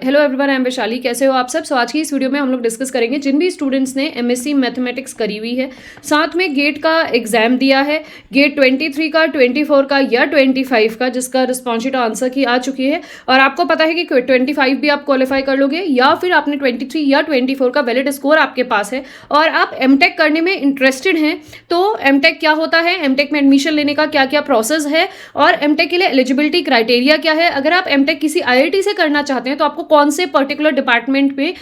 Hello everyone, I am Vaishali. कैसे हो आप सब? आज की इस वीडियो में हम लोग डिस्कस करेंगे जिन भी स्टूडेंट्स ने एमएससी मैथमेटिक्स करी हुई है, साथ में गेट का एग्जाम दिया है, गेट 23 का, 24 का या 25 का, जिसका रिस्पॉन्स शीट आंसर की आ चुकी है और आपको पता है कि 25 भी आप क्वालिफाई कर लोगे या फिर आपने 23 या 24 का वैलिड स्कोर आपके पास है और आप एमटेक करने में इंटरेस्टेड हैं। तो एमटेक क्या होता है, एमटेक में एडमिशन लेने का क्या क्या प्रोसेस है और एमटेक के लिए एलिजिबिलिटी क्राइटेरिया क्या है। अगर आप एमटेक किसी आईआईटी से करना चाहते हैं तो आपको कौन से पर्टिकुलर डिपार्टमेंट में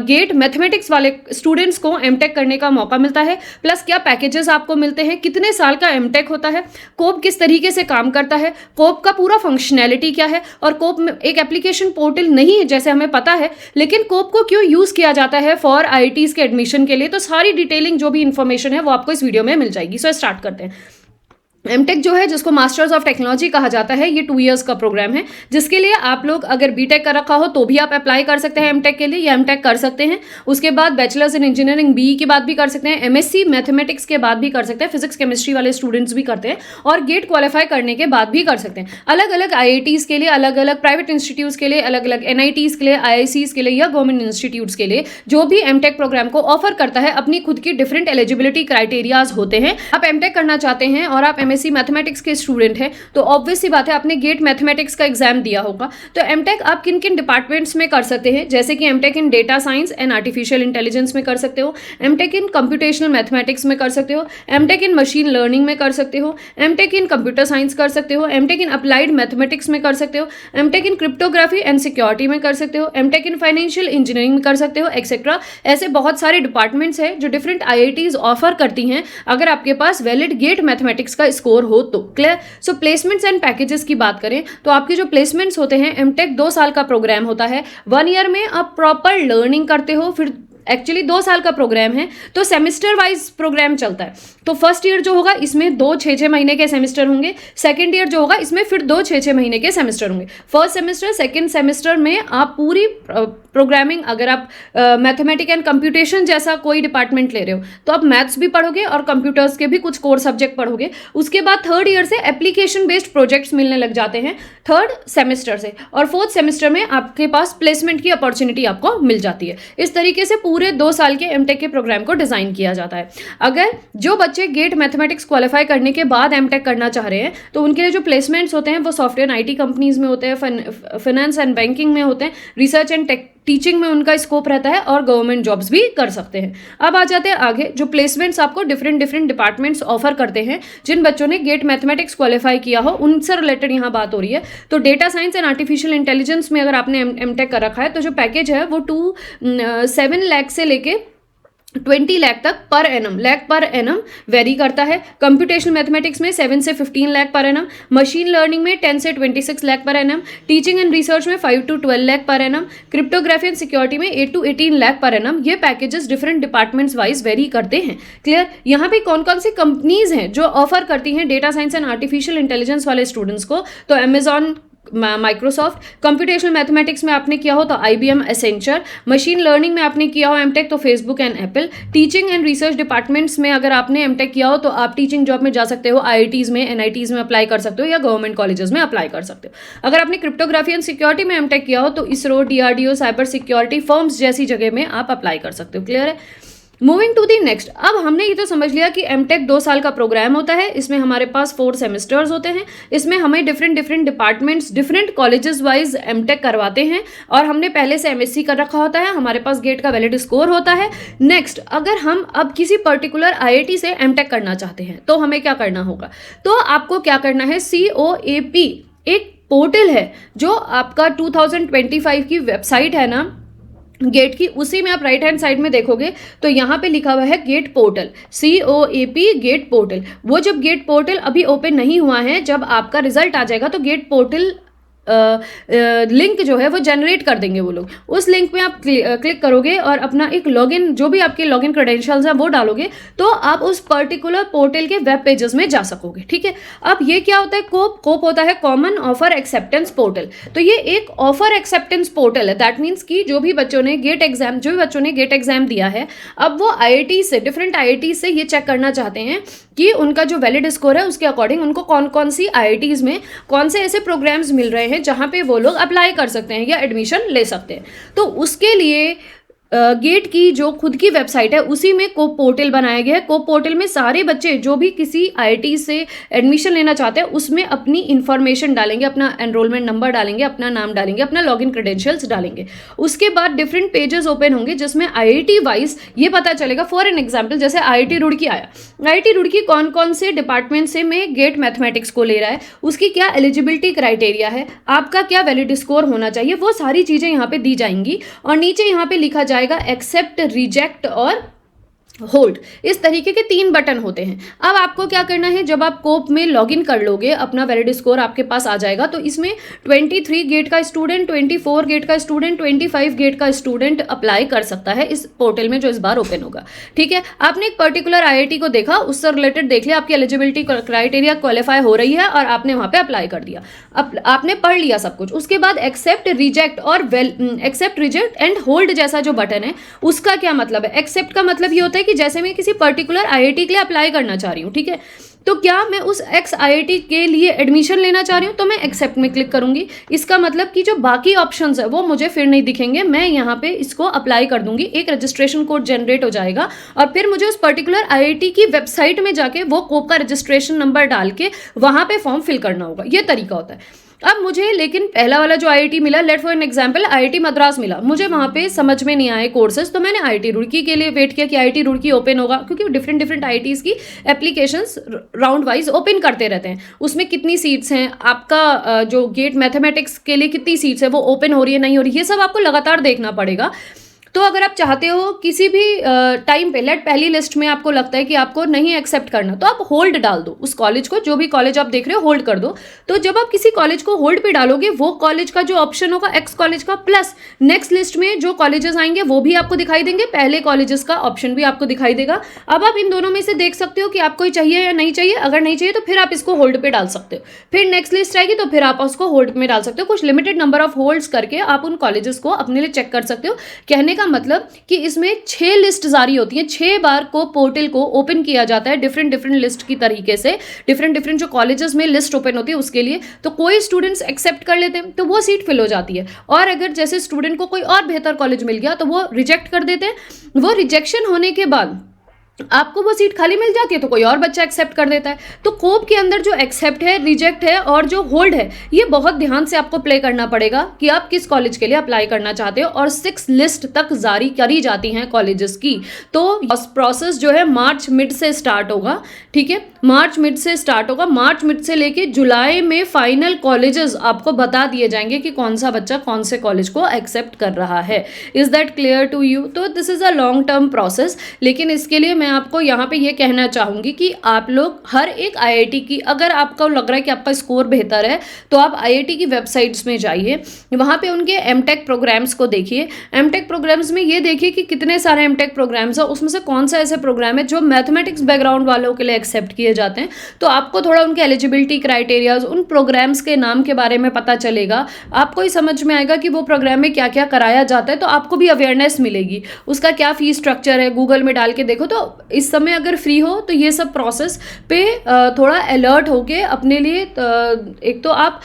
गेट मैथमेटिक्स वाले स्टूडेंट्स को एमटेक करने का मौका मिलता है, प्लस क्या पैकेजेस आपको मिलते हैं, कितने साल का एमटेक होता है, कोप किस तरीके से काम करता है, कोप का पूरा फंक्शनैलिटी क्या है। और कोप एक एप्लीकेशन पोर्टल नहीं है जैसे हमें पता है, लेकिन कोप को क्यों यूज किया जाता है फॉर आईआईटीज के एडमिशन के लिए। तो सारी डिटेलिंग जो भी इंफॉर्मेशन है वो आपको इस वीडियो में मिल जाएगी। सो स्टार्ट करते हैं। एमटेक जो है, जिसको मास्टर्स ऑफ टेक्नोलॉजी कहा जाता है, ये 2 इयर्स का प्रोग्राम है, जिसके लिए आप लोग अगर बीटेक कर रखा हो तो भी आप अप्लाई कर सकते हैं एमटेक के लिए, या एमटेक कर सकते हैं। उसके बाद बैचलर्स इन इंजीनियरिंग बीई के बाद भी कर सकते हैं, एमएससी मैथमेटिक्स के बाद भी कर सकते हैं, फिजिक्स केमिस्ट्री वाले स्टूडेंट्स भी करते हैं और गेट क्वालिफाई करने के बाद भी कर सकते हैं। अलग अलग आईआईटीज के लिए, अलग अलग प्राइवेट इंस्टीट्यूट्स के लिए, अलग अलग एनआईटीज के लिए, आईआईसीज के लिए या गवर्नमेंट इंस्टीट्यूट्स के लिए जो भी एमटेक प्रोग्राम को ऑफर करता है, अपनी खुद की डिफरेंट एलिजिबिलिटी क्राइटेरियाज होते हैं। आप एमटेक करना चाहते हैं और आप एमएससी मैथमेटिक्स के स्टूडेंट है तो ऑब्वियस सी बात है आपने गेट मैथमेटिक्स का एग्जाम दिया होगा। तो एमटेक आप किन किन डिपार्टमेंट्स में कर सकते हैं, जैसे कि M Tech in data science and artificial intelligence में कर सकते हो, एमटेक इन कंप्यूटेशनल मैथमेटिक्स में कर सकते हो, एमटेक इन मशीन लर्निंग में कर सकते हो, एमटेक इन कंप्यूटर साइंस कर सकते हो, एमटेक इन अप्लाइड मैथमेटिक्स में कर सकते हो, M Tech in cryptography and security में कर सकते हो, एमटेक इन फाइनेंशियल इंजीनियरिंग में कर सकते हो, एक्सेट्रा। ऐसे बहुत सारे डिपार्टमेंट्स हैं जो डिफरेंट आईआईटीज ऑफर करती हैं अगर आपके पास वैलिड गेट मैथमेटिक्स का स्कोर हो तो। Clear? So placements and packages की बात करें तो आपके जो प्लेसमेंट्स होते हैं, एमटेक 2 साल का प्रोग्राम होता है। 1 ईयर में आप प्रॉपर लर्निंग करते हो, फिर एक्चुअली 2 साल का प्रोग्राम है तो सेमेस्टर वाइज प्रोग्राम चलता है। तो फर्स्ट ईयर जो होगा इसमें 2 6-6 महीने के सेमेस्टर होंगे, सेकंड ईयर जो होगा इसमें फिर 2 6-6 महीने के सेमेस्टर होंगे। फर्स्ट सेमेस्टर सेकंड सेमेस्टर में आप पूरी प्रोग्रामिंग, अगर आप मैथमेटिक्स एंड कंप्यूटेशन जैसा कोई डिपार्टमेंट ले रहे हो तो आप मैथ्स भी पढ़ोगे और कंप्यूटर्स के भी कुछ कोर सब्जेक्ट पढ़ोगे। उसके बाद थर्ड ईयर से एप्लीकेशन बेस्ड प्रोजेक्ट्स मिलने लग जाते हैं थर्ड सेमेस्टर से, और फोर्थ सेमेस्टर में आपके पास प्लेसमेंट की अपॉर्चुनिटी आपको मिल जाती है। इस तरीके से पूरे 2 साल के एमटेक के प्रोग्राम को डिजाइन किया जाता है। अगर जो बच्चे गेट मैथमेटिक्स क्वालिफाई करने के बाद एमटेक करना चाह रहे हैं तो उनके लिए जो प्लेसमेंट्स होते हैं वो सॉफ्टवेयर आईटी कंपनीज में होते हैं, फाइनेंस एंड बैंकिंग में होते हैं, रिसर्च एंड टीचिंग में उनका स्कोप रहता है और गवर्नमेंट जॉब्स भी कर सकते हैं। अब आ जाते हैं आगे, जो प्लेसमेंट्स आपको डिफरेंट डिपार्टमेंट्स ऑफर करते हैं। जिन बच्चों ने गेट मैथमेटिक्स क्वालिफाई किया हो उनसे रिलेटेड यहाँ बात हो रही है। तो data science and artificial intelligence में अगर आपने एमटेक कर रखा है तो जो पैकेज है वो 7 लाख से लेके 20 लाख तक पर एनम वेरी करता है। कंप्यूटेशनल मैथमेटिक्स में 7 से 15 lakh per annum, machine learning में 10 से 26 lakh per annum, teaching and research में 5 to 12 lakh per annum, cryptography and security में 8 to 18 लाख पर एनम। ये packages different departments wise vary करते हैं। क्लियर? यहाँ पे कौन कौन सी कंपनीज हैं जो ऑफर करती हैं data science and artificial intelligence वाले स्टूडेंट्स को? तो अमेजॉन, माइक्रोसॉफ्ट, कंप्यूटेशनल मैथमेटिक्स में आपने किया हो तो आईबीएम, एसेंचर, मशीन लर्निंग में आपने किया हो एमटेक तो Facebook and Apple, teaching and research departments में अगर आपने एमटेक किया हो तो आप टीचिंग जॉब में जा सकते हो, आईआईटीज में, एनआईटीज में अप्लाई कर सकते हो या गवर्नमेंट कॉलेजेस में अप्लाई कर सकते हो। अगर आपने क्रिप्टोग्राफी एंड सिक्योरिटी में एमटेक किया हो तो ISRO, DRDO, cyber security firms जैसी जगह में आप अप्लाई कर सकते हो। क्लियर है? Moving to the next. अब हमने ये तो समझ लिया कि एमटेक 2 साल का प्रोग्राम होता है, इसमें हमारे पास 4 सेमेस्टर्स होते हैं, इसमें हमें different departments different colleges wise M Tech करवाते हैं और हमने पहले से एमएससी कर रखा होता है, हमारे पास गेट का वैलिड स्कोर होता है। नेक्स्ट, अगर हम अब किसी पर्टिकुलर आईआईटी से एमटेक करना चाहते हैं तो हमें क्या करना होगा? तो आपको क्या करना है, COAP एक पोर्टल है जो आपका 2025 की वेबसाइट है ना गेट की, उसी में आप राइट हैंड साइड में देखोगे तो यहाँ पे लिखा हुआ है GATE portal, COAP GATE portal. वो जब गेट पोर्टल अभी ओपन नहीं हुआ है, जब आपका रिजल्ट आ जाएगा तो गेट पोर्टल लिंक जो है वो जनरेट कर देंगे वो लोग। उस लिंक में आप क्लिक करोगे और अपना एक लॉगिन, जो भी आपके लॉगिन क्रेडेंशियल्स हैं वो डालोगे तो आप उस पर्टिकुलर पोर्टल के वेब पेजेस में जा सकोगे। ठीक है? अब ये क्या होता है? कोप होता है कॉमन ऑफर एक्सेप्टेंस पोर्टल। तो ये एक ऑफर एक्सेप्टेंस पोर्टल है। दैट मीन्स कि जो भी बच्चों ने गेट एग्जाम दिया है, अब वो आईआईटी से, डिफरेंट आईआईटी से ये चेक करना चाहते हैं कि उनका जो वैलिड स्कोर है उसके अकॉर्डिंग उनको कौन कौन सी IITs में कौन से ऐसे प्रोग्राम्स मिल रहे हैं जहाँ पे वो लोग अप्लाई कर सकते हैं या एडमिशन ले सकते हैं। तो उसके लिए गेट की जो खुद की वेबसाइट है उसी में कोप पोर्टल बनाया गया है। कोप पोर्टल में सारे बच्चे जो भी किसी IIT से एडमिशन लेना चाहते हैं उसमें अपनी इन्फॉर्मेशन डालेंगे, अपना एनरोलमेंट नंबर डालेंगे, अपना नाम डालेंगे, अपना लॉगिन क्रेडेंशियल्स डालेंगे। उसके बाद डिफरेंट पेजेस ओपन होंगे जिसमें IIT वाइज ये पता चलेगा। फॉर एन एग्जाम्पल जैसे IIT रुड़की आया, IIT रुड़की कौन कौन से डिपार्टमेंट से में गेट मैथमेटिक्स को ले रहा है, उसकी क्या एलिजिबिलिटी क्राइटेरिया है, आपका क्या वैलिड स्कोर होना चाहिए, वो सारी चीज़ें यहाँ पे दी जाएंगी। और नीचे यहाँ पे लिखा जाएगा एक्सेप्ट, रिजेक्ट और होल्ड। इस तरीके के 3 बटन होते हैं। अब आपको क्या करना है, जब आप कोप में लॉगिन कर लोगे, अपना वैलिड स्कोर आपके पास आ जाएगा, तो इसमें 23 गेट का स्टूडेंट, 24 गेट का स्टूडेंट, 25 गेट का स्टूडेंट अप्लाई कर सकता है इस पोर्टल में जो इस बार ओपन होगा। ठीक है, आपने एक पर्टिकुलर IIT को देखा, उससे रिलेटेड देख लिया, आपकी एलिजिबिलिटी क्राइटेरिया क्वालिफाई हो रही है और आपने वहां पर अप्लाई कर दिया। आपने पढ़ लिया सब कुछ। उसके बाद एक्सेप्ट, रिजेक्ट और एक्सेप्ट, रिजेक्ट एंड होल्ड जैसा जो बटन है उसका क्या मतलब है। एक्सेप्ट का मतलब ये होता है कि जैसे मैं किसी पर्टिकुलर IIT के लिए अप्लाई करना चाह रही हूँ, ठीक है, तो क्या मैं उस एक्स IIT के लिए एडमिशन लेना चाह रही हूँ तो मैं एक्सेप्ट में क्लिक करूंगी। इसका मतलब कि जो बाकी ऑप्शंस है वो मुझे फिर नहीं दिखेंगे, मैं यहाँ पे इसको अप्लाई कर दूंगी, एक रजिस्ट्रेशन कोड जनरेट हो जाएगा और फिर मुझे उस पर्टिकुलर IIT की वेबसाइट में जाके वो कोप का रजिस्ट्रेशन नंबर डाल के वहाँ पे फॉर्म फिल करना होगा। ये तरीका होता है। अब मुझे लेकिन पहला वाला जो IIT मिला, let for an example IIT Madras मिला, मुझे वहाँ पे समझ में नहीं आए कोर्सेज, तो मैंने IIT रुड़की के लिए वेट किया कि IIT रुड़की ओपन होगा, क्योंकि डिफरेंट IITs की एप्लीकेशंस राउंड वाइज ओपन करते रहते हैं। उसमें कितनी सीट्स हैं, आपका जो गेट मैथमेटिक्स के लिए कितनी सीट्स है, वो ओपन हो रही है नहीं हो रही, ये सब आपको लगातार देखना पड़ेगा। तो अगर आप चाहते हो किसी भी टाइम पे पहली लिस्ट में आपको लगता है कि आपको नहीं एक्सेप्ट करना, तो आप होल्ड डाल दो उस कॉलेज को, जो भी कॉलेज आप देख रहे हो होल्ड कर दो। तो जब आप किसी कॉलेज को होल्ड पे डालोगे, वो कॉलेज का जो ऑप्शन होगा एक्स कॉलेज का, प्लस नेक्स्ट लिस्ट में जो कॉलेजेस आएंगे वो भी आपको दिखाई देंगे, पहले कॉलेजेस का ऑप्शन भी आपको दिखाई देगा। अब आप इन दोनों में से देख सकते हो कि आपको चाहिए या नहीं चाहिए। अगर नहीं चाहिए तो फिर आप इसको होल्ड पे डाल सकते हो, फिर नेक्स्ट लिस्ट आएगी तो फिर आप उसको होल्ड में डाल सकते हो। कुछ लिमिटेड नंबर ऑफ होल्ड्स करके आप उन कॉलेजेस को अपने लिए चेक कर सकते हो। कहने का मतलब कि इसमें 6 लिस्ट जारी होती हैं, 6 बार को पोर्टल को ओपन किया जाता है डिफरेंट लिस्ट की तरीके से, डिफरेंट जो कॉलेजेस में लिस्ट ओपन होती है उसके लिए। तो कोई स्टूडेंट्स एक्सेप्ट कर लेते हैं तो वो सीट फिल हो जाती है, और अगर जैसे स्टूडेंट को कोई और बेहतर कॉलेज मिल गया तो वो रिजेक्ट कर देते हैं। वो रिजेक्शन होने के बाद आपको वो सीट खाली मिल जाती है तो कोई और बच्चा एक्सेप्ट कर देता है। तो कोप के अंदर जो एक्सेप्ट है, रिजेक्ट है और जो होल्ड है, ये बहुत ध्यान से आपको प्ले करना पड़ेगा कि आप किस कॉलेज के लिए अप्लाई करना चाहते हो। और 6 लिस्ट तक जारी करी जाती हैं कॉलेजेस की। तो प्रोसेस जो है मार्च मिड से स्टार्ट होगा, ठीक है, मार्च मिड से स्टार्ट होगा। मार्च मिड से लेके जुलाई में फाइनल कॉलेजेस आपको बता दिए जाएंगे कि कौन सा बच्चा कौन से कॉलेज को एक्सेप्ट कर रहा है। Is that clear to you? तो this is a long term process, लेकिन इसके लिए मैं आपको यहाँ पे ये कहना चाहूँगी कि आप लोग हर एक IIT की, अगर आपको लग रहा है कि आपका स्कोर बेहतर है तो आप IIT की वेबसाइट्स में जाइए, वहाँ पे उनके MTech प्रोग्राम्स को देखिए। MTech प्रोग्राम्स में ये देखिए कि कितने सारे MTech प्रोग्राम्स हैं, उसमें से कौन सा ऐसे प्रोग्राम है जो मैथमेटिक्स बैकग्राउंड वालों के लिए एक्सेप्ट किए जाते हैं। तो आपको थोड़ा उनके एलिजिबिलिटी क्राइटेरियाज, उन प्रोग्राम्स के नाम के बारे में पता चलेगा, आपको ही समझ में आएगा कि वो प्रोग्राम में क्या क्या कराया जाता है, तो आपको भी अवेयरनेस मिलेगी। उसका क्या फीस स्ट्रक्चर है, गूगल में डाल के देखो। तो इस समय अगर फ्री हो तो ये सब प्रोसेस पे थोड़ा अलर्ट होके अपने लिए, एक तो आप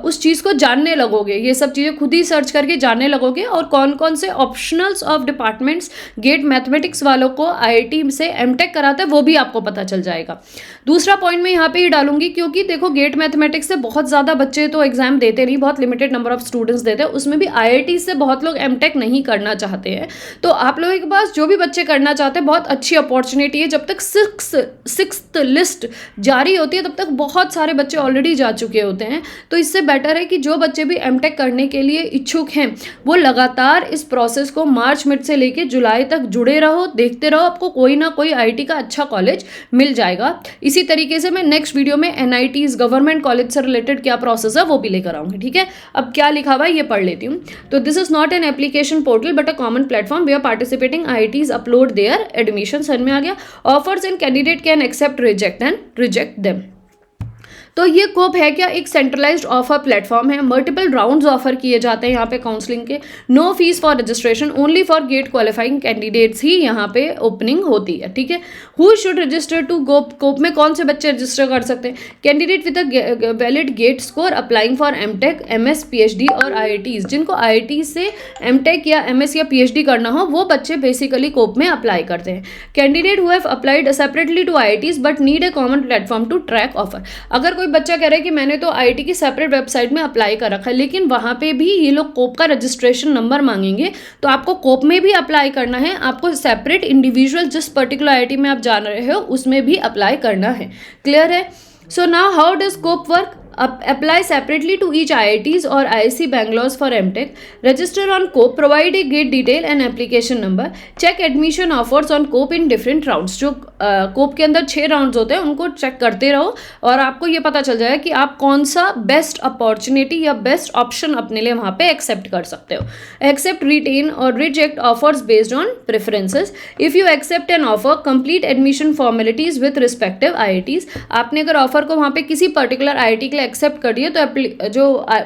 उस चीज़ को जानने लगोगे, ये सब चीज़ें खुद ही सर्च करके जानने लगोगे, और कौन कौन से optionals of departments GATE mathematics वालों को IIT से MTech कराता है वो भी आपको पता चल जाएगा। दूसरा पॉइंट मैं यहाँ पे ही डालूंगी, क्योंकि देखो गेट मैथमेटिक्स से बहुत ज़्यादा बच्चे तो एग्जाम देते नहीं, बहुत लिमिटेड नंबर ऑफ स्टूडेंट्स देते हैं, उसमें भी IIT से बहुत लोग MTech नहीं करना चाहते हैं। तो आप लोगों के पास जो भी बच्चे करना चाहते हैं, बहुत अच्छी अपॉर्चुनिटी है। जब तक 6th लिस्ट जारी होती है तब तक बहुत सारे बच्चे ऑलरेडी जा चुके होते हैं। तो इससे बेटर है कि जो बच्चे भी MTech करने के लिए इच्छुक हैं वो लगातार इस प्रोसेस को मार्च मिड से लेके जुलाई तक जुड़े रहो, देखते रहो, आपको कोई ना कोई IIT का अच्छा कॉलेज मिल जाएगा। इसी तरीके से मैं नेक्स्ट वीडियो में NITs गवर्नमेंट कॉलेज से रिलेटेड क्या प्रोसेस है वो भी लेकर आऊँगी, ठीक है। अब क्या लिखा हुआ है ये पढ़ लेती हूँ। तो this is not an application portal but a common platform where participating IITs upload their admission. समझ में आ गया? Offers and candidate can accept, reject and reject them. तो ये कोप है क्या, एक सेंट्रलाइज्ड ऑफर प्लेटफॉर्म है, मल्टीपल राउंड्स ऑफर किए जाते हैं यहाँ पे काउंसलिंग के, no fees for registration, only for GATE qualifying candidates ही यहाँ पे ओपनिंग होती है, ठीक है। Who should register to COAP में कौन से बच्चे रजिस्टर कर सकते हैं, candidate with a valid GATE score applying for M Tech, MS, PhD और आईआईटीज, जिनको आईआईटी से एमटेक या एमएस या पीएचडी करना हो वो बच्चे बेसिकली कोप में अप्लाई करते हैं। Candidate who have applied separately to IITs but need a common platform to track offer, अगर कोई बच्चा कह रहा है कि मैंने तो आईआईटी की सेपरेट वेबसाइट में अप्लाई कर रखा है लेकिन वहाँ पे भी ये लोग कोप का रजिस्ट्रेशन नंबर मांगेंगे, तो आपको कोप में भी अप्लाई करना है, आपको सेपरेट इंडिविजुअल जिस पर्टिकुलर आईआईटी में आप जान रहे हो उसमें भी अप्लाई करना है। क्लियर है? So now how does COAP work? Apply separately to each IITs or IIC Bangalore for MTech. Register on COPE. Provide a gate detail and application number. Check admission offers on COPE in different rounds. जो COPE के अंदर 6 rounds होते हैं उनको check करते रहो और आपको ये पता चल जाएगा कि आप कौन सा बेस्ट अपॉर्चुनिटी या बेस्ट ऑप्शन अपने लिए वहाँ पे एक्सेप्ट कर सकते हो। एक्सेप्ट, रिटेन और reject offers based on preferences. If you accept an offer, complete admission formalities with respective IITs। आपने अगर ऑफर को वहाँ पे किसी पर्टिकुलर IIT के लिए एक्सेप्ट कर दिए तो जो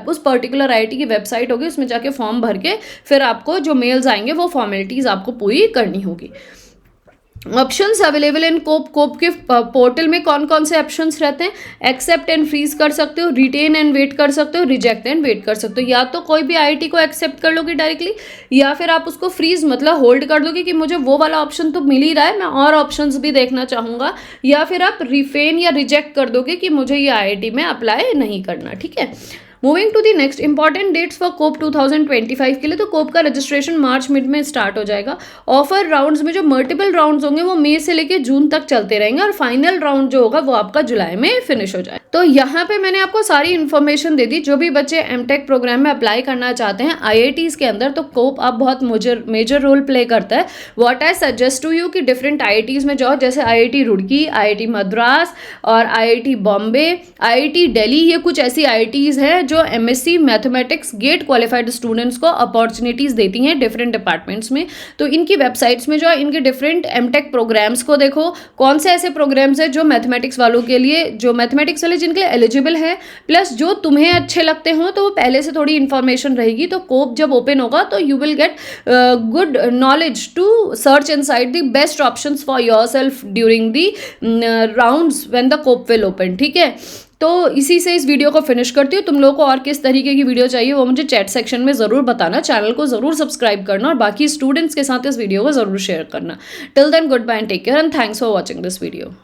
उस पर्टिकुलर आईआईटी की वेबसाइट होगी उसमें जाके फॉर्म भर के फिर आपको जो मेल्स आएंगे वो फॉर्मेलिटीज आपको पूरी करनी होगी। ऑप्शंस अवेलेबल इन कोप के पोर्टल में कौन कौन से ऑप्शंस रहते हैं? एक्सेप्ट एंड फ्रीज कर सकते हो, रिटेन एंड वेट कर सकते हो, रिजेक्ट एंड वेट कर सकते हो। या तो कोई भी आईआईटी को एक्सेप्ट कर लोगे डायरेक्टली या फिर आप उसको फ्रीज मतलब होल्ड कर दोगे कि मुझे वो वाला ऑप्शन तो मिल ही रहा है, मैं और ऑप्शंस भी देखना चाहूँगा, या फिर आप रिफेन या रिजेक्ट कर दोगे कि मुझे ये आईआईटी में अप्लाई नहीं करना, ठीक है। Moving to the next important dates for COAP 2025 के लिए, तो कोप का रजिस्ट्रेशन मार्च मिड में स्टार्ट हो जाएगा। ऑफर राउंड्स में जो मल्टीपल राउंड्स होंगे वो मई से लेके जून तक चलते रहेंगे और फाइनल राउंड जो होगा वो आपका जुलाई में फिनिश हो जाए। तो यहाँ पे मैंने आपको सारी इन्फॉर्मेशन दे दी। जो भी बच्चे एमटेक प्रोग्राम में अप्लाई करना चाहते हैं आईआईटीज के अंदर, तो कोप अब बहुत मेजर रोल प्ले करता है। What I suggest to you कि डिफरेंट आईआईटीज में जाओ, जैसे आईआईटी रुड़की, आईआईटी मद्रास और आईआईटी बॉम्बे, आईआईटी दिल्ली, ये कुछ ऐसी आईआईटीज हैं जो MSc mathematics GATE qualified students को अपॉर्चुनिटीज देती हैं डिफरेंट डिपार्टमेंट्स में। तो इनकी वेबसाइट्स में जो इनके डिफरेंट एमटेक प्रोग्राम्स को देखो, कौन से ऐसे प्रोग्राम्स हैं जो मैथमेटिक्स वालों के लिए, जो मैथमेटिक्स वाले जिनके लिए एलिजिबल है, प्लस जो तुम्हें अच्छे लगते हो, तो वो पहले से थोड़ी इन्फॉर्मेशन रहेगी। तो कोप जब ओपन होगा तो you will get good knowledge to search inside the best options for yourself during the rounds when the COAP will open, ठीक है। तो इसी से इस वीडियो को फिनिश करती हूँ। तुम लोगों को और किस तरीके की वीडियो चाहिए वो मुझे चैट सेक्शन में ज़रूर बताना। चैनल को ज़रूर सब्सक्राइब करना और बाकी स्टूडेंट्स के साथ इस वीडियो को ज़रूर शेयर करना। Till then good bye and take care and thanks for watching this video.